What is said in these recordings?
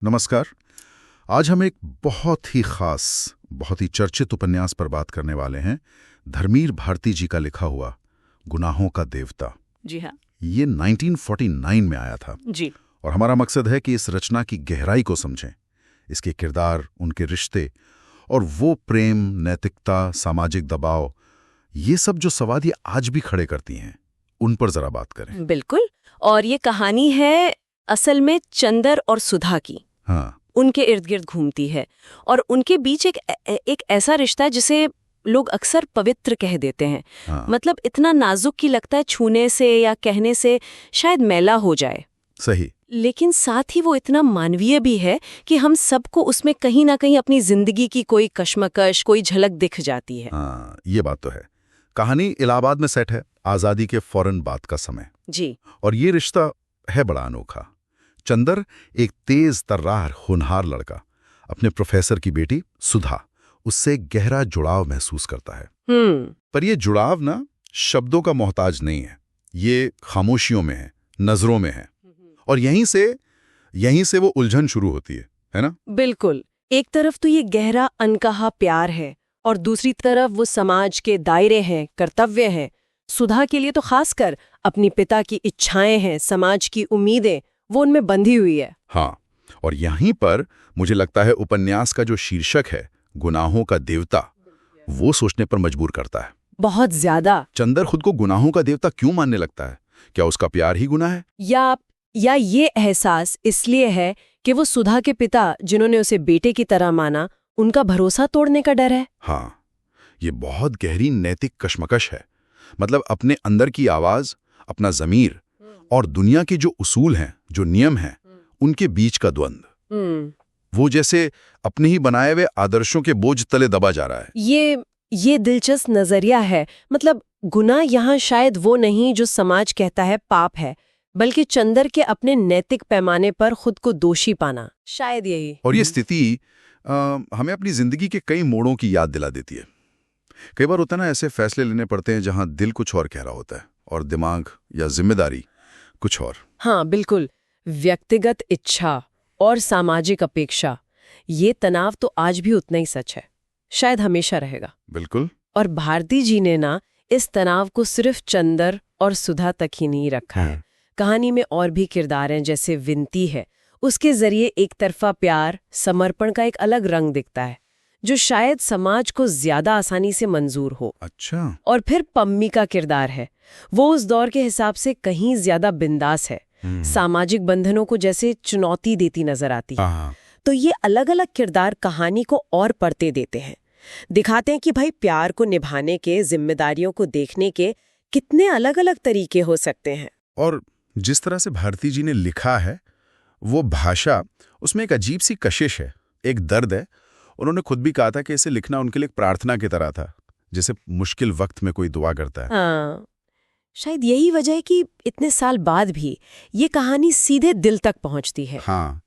नमस्कार। आज हम एक बहुत ही खास, बहुत ही चर्चित उपन्यास पर बात करने वाले हैं। धर्मवीर भारती जी का लिखा हुआ गुनाहों का देवता। जी हाँ। ये 1949 में आया था जी। और हमारा मकसद है कि इस रचना की गहराई को समझें, इसके किरदार, उनके रिश्ते और वो प्रेम, नैतिकता, सामाजिक दबाव, ये सब जो सवाल ये आज भी खड़े करती हैं, उन पर जरा बात करें। बिल्कुल। और ये कहानी है असल में चंदर और सुधा की। हाँ, उनके इर्द गिर्द घूमती है और उनके बीच एक ऐसा रिश्ता है जिसे लोग अक्सर पवित्र कह देते हैं। हाँ। मतलब इतना नाजुक कि लगता है छूने से या कहने से शायद मैला हो जाए। सही। लेकिन साथ ही वो इतना मानवीय भी है कि हम सबको उसमें कहीं ना कहीं अपनी जिंदगी की कोई कश्मकश, कोई झलक दिख जाती है। हाँ, ये बात तो है। कहानी इलाहाबाद में सेट है, आज़ादी के फौरन बाद का समय। जी। और ये रिश्ता है बड़ा अनोखा। चंदर एक तेज तर्रार होनहार लड़का अपने प्रोफेसर की बेटी सुधा, उससे गहरा जुड़ाव महसूस करता है। पर ये जुड़ाव ना शब्दों का मोहताज नहीं है, ये खामोशियों में है, नजरों में है। और यहीं से वो उलझन शुरू होती है ना? बिल्कुल। एक तरफ तो ये गहरा अनकहा प्यार है और दूसरी तरफ वो समाज के दायरे हैं, कर्तव्य हैं। सुधा के लिए तो खासकर अपनी पिता की इच्छाएं हैं, समाज की उम्मीदें, वो उनमें बंधी हुई है। हाँ, और यहीं पर मुझे लगता है उपन्यास का जो शीर्षक है गुनाहों का देवता, वो सोचने पर मजबूर करता है। बहुत ज्यादा। चंदर खुद को गुनाहों का देवता क्यों मानने लगता है? क्या उसका प्यार ही गुनाह है? या ये एहसास इसलिए है कि वो सुधा के पिता, जिन्होंने उसे बेटे की तरह माना, उनका भरोसा तोड़ने का डर है। हाँ, ये बहुत गहरी नैतिक कश्मकश है। मतलब अपने अंदर की आवाज, अपना ज़मीर और दुनिया के जो उसूल हैं, जो नियम हैं, उनके बीच का द्वंद्व। वो जैसे अपने ही बनाए हुए आदर्शों के बोझ तले दबा जा रहा है। ये दिलचस्प नजरिया है। मतलब गुनाह यहाँ शायद वो नहीं जो समाज कहता है पाप है, बल्कि चंदर के अपने नैतिक पैमाने पर खुद को दोषी पाना, शायद यही। और ये स्थिति हमें अपनी जिंदगी के कई मोड़ों की याद दिला देती है। कई बार होता है ना, ऐसे फैसले लेने पड़ते हैं जहां दिल कुछ और कह रहा होता है और दिमाग या जिम्मेदारी कुछ और। हाँ, बिल्कुल। व्यक्तिगत इच्छा और सामाजिक अपेक्षा, ये तनाव तो आज भी उतना ही सच है, शायद हमेशा रहेगा। बिल्कुल। और भारती जी ने ना इस तनाव को सिर्फ चंदर और सुधा तक ही नहीं रखा है। कहानी में और भी किरदार हैं, जैसे विनती है। उसके जरिए एक तरफा प्यार, समर्पण का एक अलग रंग दिखता है, जो शायद समाज को ज्यादा आसानी से मंजूर हो। अच्छा। और फिर पम्मी का किरदार है। वो उस दौर के हिसाब से कहीं ज्यादा बिंदास है, सामाजिक बंधनों को जैसे चुनौती देती नजर आती है। तो ये अलग अलग किरदार कहानी को और परते देते हैं, दिखाते हैं कि भाई प्यार को निभाने के, जिम्मेदारियों को देखने के कितने अलग अलग तरीके हो सकते हैं। और जिस तरह से भारती जी ने लिखा है, वो भाषा, उसमें एक अजीब सी कशिश है, एक दर्द है। उन्होंने खुद भी कहा था कि इसे लिखना उनके लिए एक प्रार्थना की तरह था, जैसे मुश्किल वक्त में कोई दुआ करता है। हाँ, शायद यही वजह है कि इतने साल बाद भी ये कहानी सीधे दिल तक पहुंचती है। हाँ,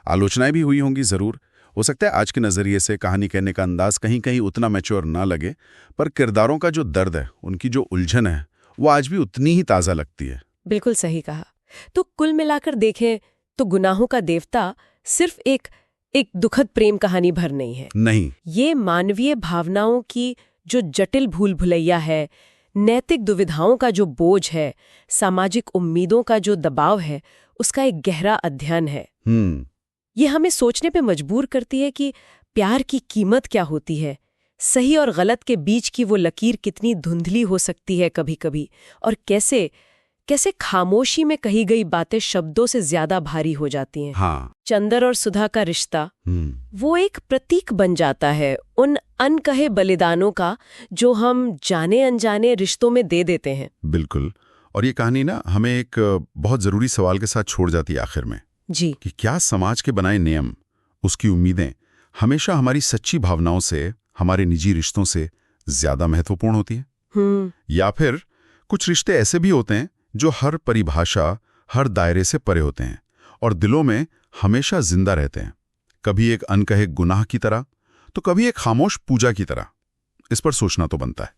आलोचनाएं भी हुई होंगी जरूर। हो सकता है आज के नजरिए से कहानी कहने का अंदाज कहीं कहीं उतना मैच्योर ना लगे, पर किरदारों का जो दर्द है, उनकी जो उलझन है, वो आज भी उतनी ही ताजा लगती है। बिल्कुल सही कहा। तो कुल मिलाकर देखें तो गुनाहों का देवता सिर्फ एक दुखद प्रेम कहानी भर नहीं है। नहीं, ये मानवीय भावनाओं की जो जटिल भूल भुलैया है, नैतिक दुविधाओं का जो बोझ है, सामाजिक उम्मीदों का जो दबाव है, उसका एक गहरा अध्ययन है। ये हमें सोचने पे मजबूर करती है कि प्यार की कीमत क्या होती है, सही और गलत के बीच की वो लकीर कितनी धुंधली हो सकती है कभी-कभी, और कैसे खामोशी में कही गई बातें शब्दों से ज्यादा भारी हो जाती हैं। हाँ। चंदर और सुधा का रिश्ता वो एक प्रतीक बन जाता है उन अनकहे बलिदानों का, जो हम जाने अनजाने रिश्तों में दे देते हैं। बिल्कुल। और ये कहानी ना हमें एक बहुत जरूरी सवाल के साथ छोड़ जाती है आखिर में, जी, कि क्या समाज के बनाए नियम, उसकी उम्मीदें हमेशा हमारी सच्ची भावनाओं से, हमारे निजी रिश्तों से ज्यादा महत्वपूर्ण होती है? या फिर कुछ रिश्ते ऐसे भी होते हैं जो हर परिभाषा, हर दायरे से परे होते हैं और दिलों में हमेशा जिंदा रहते हैं, कभी एक अनकहे गुनाह की तरह, तो कभी एक खामोश पूजा की तरह। इस पर सोचना तो बनता है।